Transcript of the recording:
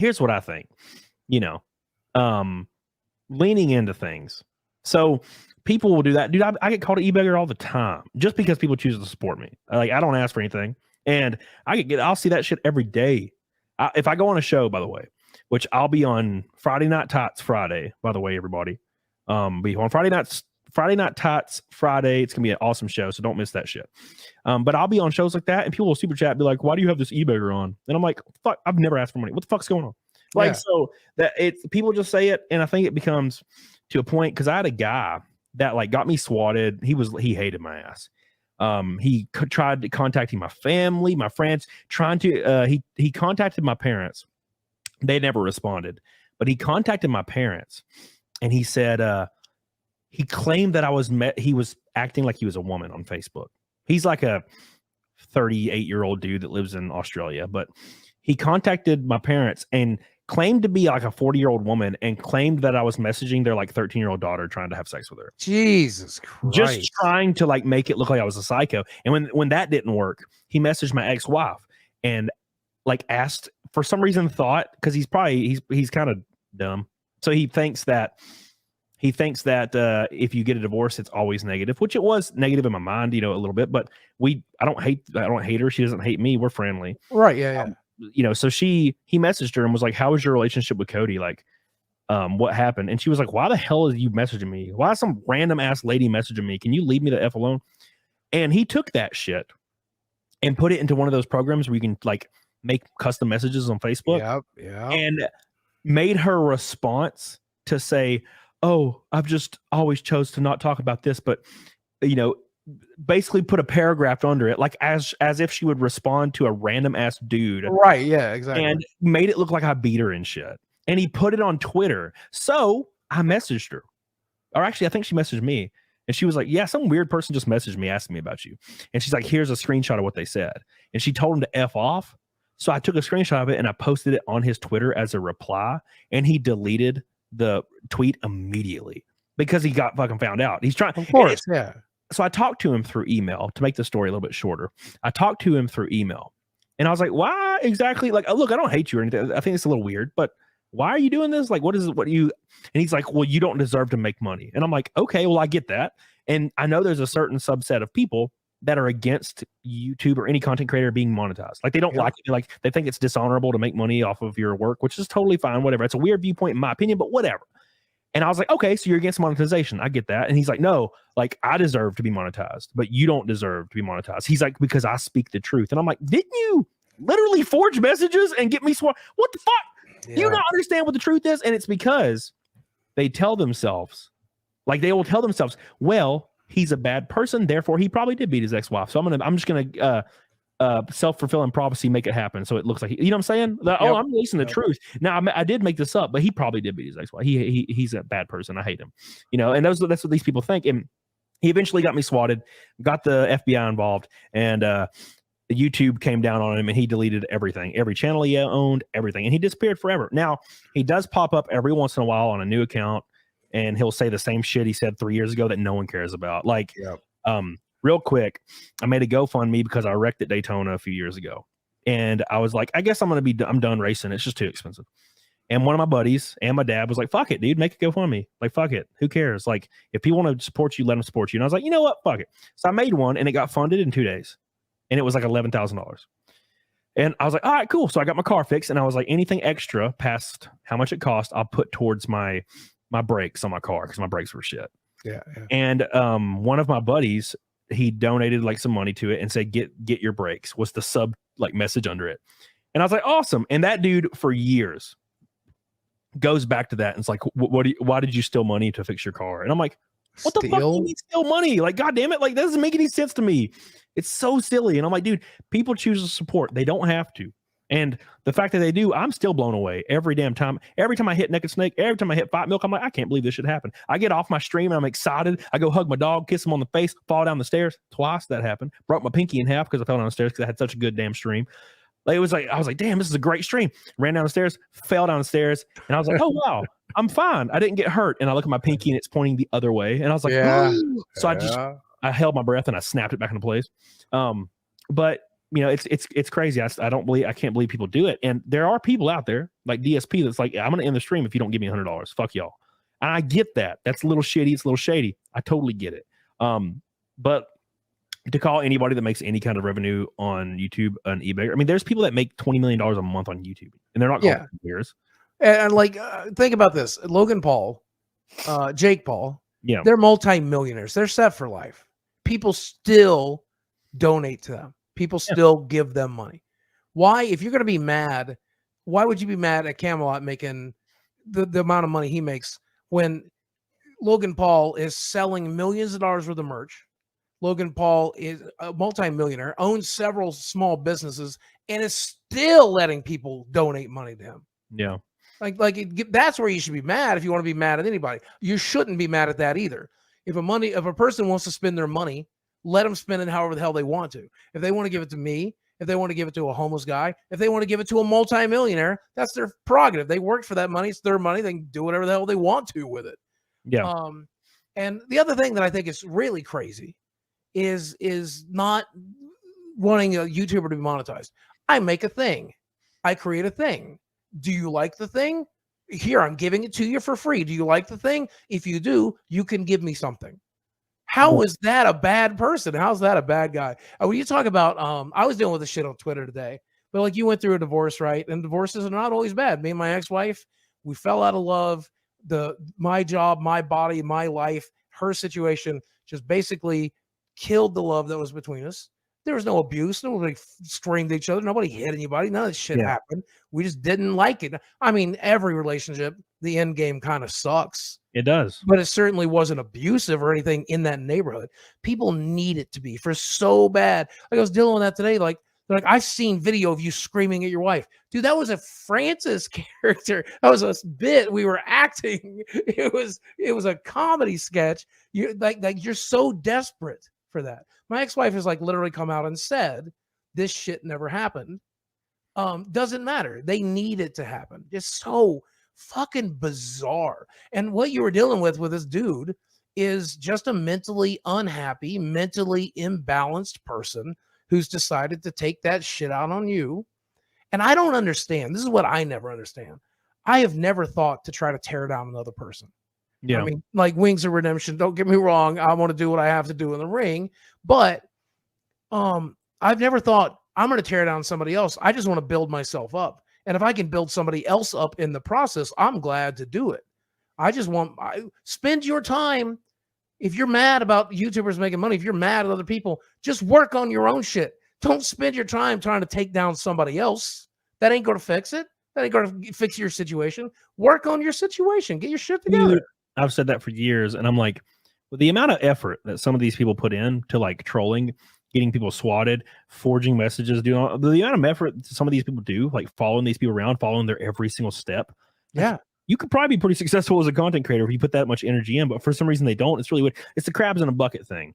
here's what I think, you know, leaning into things. So people will do that. Dude, I get called an e-beggar all the time just because people choose to support me. Like, I don't ask for anything. And I'll see that shit every day. If I go on a show, by the way, which I'll be on Friday Night Tots Friday, by the way, everybody. Be on Friday Night Tots Friday. It's gonna be an awesome show, so don't miss that shit. But I'll be on shows like that, and people will super chat, be like, "Why do you have this e-beggar on?" And I'm like, "Fuck, I've never asked for money. What the fuck's going on?" Like, so that people just say it, and I think it becomes to a point, because I had a guy that like got me swatted. He hated my ass. He tried contacting my family, my friends, he contacted my parents. They never responded, but he contacted my parents, and he said he claimed that he was acting like he was a woman on Facebook. He's like a 38-year-old dude that lives in Australia, but he contacted my parents and claimed to be like a 40-year-old woman and claimed that I was messaging their like 13-year-old daughter trying to have sex with her. Jesus Christ. Just trying to like make it look like I was a psycho. And when that didn't work, he messaged my ex-wife and like asked, for some reason thought, because he's kind of dumb. So he thinks that if you get a divorce, it's always negative, which it was negative in my mind, you know, a little bit, but I don't hate her. She doesn't hate me. We're friendly. Right. Yeah. You know, so he messaged her and was like, "How was your relationship with Cody? Like, what happened?" And she was like, "Why the hell is you messaging me? Why is some random ass lady messaging me? Can you leave me the F alone?" And he took that shit and put it into one of those programs where you can like make custom messages on Facebook. Yeah. And made her response to say, "Oh, I've just always chose to not talk about this," but you know, basically put a paragraph under it, like as if she would respond to a random ass dude. Right. Yeah, exactly. And made it look like I beat her and shit. And he put it on Twitter. So I messaged her. Or actually, I think she messaged me. And she was like, "Yeah, some weird person just messaged me asking me about you." And she's like, "Here's a screenshot of what they said." And she told him to F off. So I took a screenshot of it and I posted it on his Twitter as a reply. And he deleted the tweet immediately because he got fucking found out. He's trying. Of course, yeah. So I talked to him through email to make the story a little bit shorter. I talked to him through email and I was like, "Why exactly? Like, look, I don't hate you or anything. I think it's a little weird, but why are you doing this? Like, what is it? What do you?" And he's like, "Well, you don't deserve to make money." And I'm like, "Okay, well, I get that." And I know there's a certain subset of people that are against YouTube or any content creator being monetized. Like, they don't like it. Like, they think it's dishonorable to make money off of your work, which is totally fine. Whatever. It's a weird viewpoint in my opinion, but whatever. And I was like, "Okay, so you're against monetization. I get that." And he's like, "No, like, I deserve to be monetized, but you don't deserve to be monetized." He's like, "Because I speak the truth." And I'm like, "Didn't you literally forge messages and get me sworn? What the fuck? Yeah. You don't understand what the truth is?" And it's because they tell themselves, like, they will tell themselves, "Well, he's a bad person, therefore he probably did beat his ex-wife. So I'm just gonna self-fulfilling prophecy, make it happen." So it looks like, you know what I'm saying? Oh, I'm releasing the truth. Now I did make this up, but he probably did beat his ex-wife. He's a bad person. I hate him. You know, and that's what these people think. And he eventually got me swatted, got the FBI involved, and YouTube came down on him and he deleted everything, every channel he owned, everything, and he disappeared forever. Now he does pop up every once in a while on a new account, and he'll say the same shit he said 3 years ago that no one cares about. Like, real quick, I made a GoFundMe because I wrecked at Daytona a few years ago. And I was like, I guess I'm done racing. It's just too expensive. And one of my buddies and my dad was like, "Fuck it, dude, make a GoFundMe. Like, fuck it. Who cares? Like, if people want to support you, let them support you." And I was like, "You know what? Fuck it." So I made one and it got funded in 2 days. And it was like $11,000. And I was like, "All right, cool." So I got my car fixed and I was like, anything extra past how much it cost, I'll put towards my brakes on my car because my brakes were shit. Yeah. And one of my buddies, he donated like some money to it and said, get your brakes, was the sub like message under it. And I was like, awesome. And that dude for years goes back to that and it's like, why did you steal money to fix your car? And I'm like, what the fuck do you mean steal money? Like, God damn it. Like, that doesn't make any sense to me. It's so silly. And I'm like, dude, people choose to support. They don't have to. And the fact that they do, I'm still blown away every damn time. Every time I hit Naked Snake, every time I hit Fight Milk, I'm like, I can't believe this should happen. I get off my stream and I'm excited. I go hug my dog, kiss him on the face, fall down the stairs. Twice that happened. Broke my pinky in half because I fell down the stairs because I had such a good damn stream. Like, I was like, damn, this is a great stream. Ran down the stairs, fell down the stairs, and I was like, oh wow, I'm fine. I didn't get hurt. And I look at my pinky and it's pointing the other way. And I was like, oh. So I held my breath and I snapped it back into place. But you know, it's crazy. I can't believe people do it. And there are people out there like DSP that's like, I'm going to end the stream if you don't give me $100. Fuck y'all. And I get that. That's a little shitty. It's a little shady. I totally get it. But to call anybody that makes any kind of revenue on YouTube an eBay, I mean, there's people that make $20 million a month on YouTube, and they're not called players. And like, think about this: Logan Paul, Jake Paul. Yeah, they're multi-millionaires. They're set for life. People still donate to them. People still give them money. Why, if you're going to be mad, why would you be mad at Camelot making the amount of money he makes when Logan Paul is selling millions of dollars worth of merch? Logan Paul is a multi-millionaire, owns several small businesses, and is still letting people donate money to him. Yeah. That's where you should be mad if you want to be mad at anybody. You shouldn't be mad at that either. If a person wants to spend their money, let them spend it however the hell they want to. If they want to give it to me, if they want to give it to a homeless guy, if they want to give it to a multi-millionaire, that's their prerogative. They worked for that money. It's their money. They can do whatever the hell they want to with it. Yeah. And the other thing that I think is really crazy is not wanting a YouTuber to be monetized. I make a thing. I create a thing. Do you like the thing? Here, I'm giving it to you for free. Do you like the thing? If you do, you can give me something. How is that a bad person? How's that a bad guy? When you talk about, I was dealing with this shit on Twitter today, but like you went through a divorce, right? And divorces are not always bad. Me and my ex-wife, we fell out of love. My job, my body, my life, her situation just basically killed the love that was between us. There was no abuse. Nobody screamed at each other. Nobody hit anybody. None of this shit happened. We just didn't like it. I mean, every relationship, the end game kind of sucks. It does. But it certainly wasn't abusive or anything in that neighborhood. People need it to be for so bad. Like I was dealing with that today. Like I've seen video of you screaming at your wife. Dude, that was a Francis character. That was a bit we were acting. It was a comedy sketch. You're you're so desperate for that. My ex-wife has like literally come out and said this shit never happened. Doesn't matter. They need it to happen. It's so fucking bizarre. And what you were dealing with this dude is just a mentally unhappy, mentally imbalanced person who's decided to take that shit out on you. And I don't understand. This is what I never understand. I have never thought to try to tear down another person. Yeah. I mean, like Wings of Redemption, don't get me wrong. I want to do what I have to do in the ring, but I've never thought I'm going to tear down somebody else. I just want to build myself up. And if I can build somebody else up in the process, I'm glad to do it. I just spend your time. If you're mad about YouTubers making money, if you're mad at other people, just work on your own shit. Don't spend your time trying to take down somebody else. That ain't going to fix it. That ain't going to fix your situation. Work on your situation. Get your shit together. I've said that for years, and I'm like, with the amount of effort that some of these people put in to like trolling, getting people swatted, forging messages, doing all the amount of effort some of these people do, like following these people around, following their every single step. Yeah. You could probably be pretty successful as a content creator if you put that much energy in, but for some reason they don't. It's really weird. It's the crabs in a bucket thing.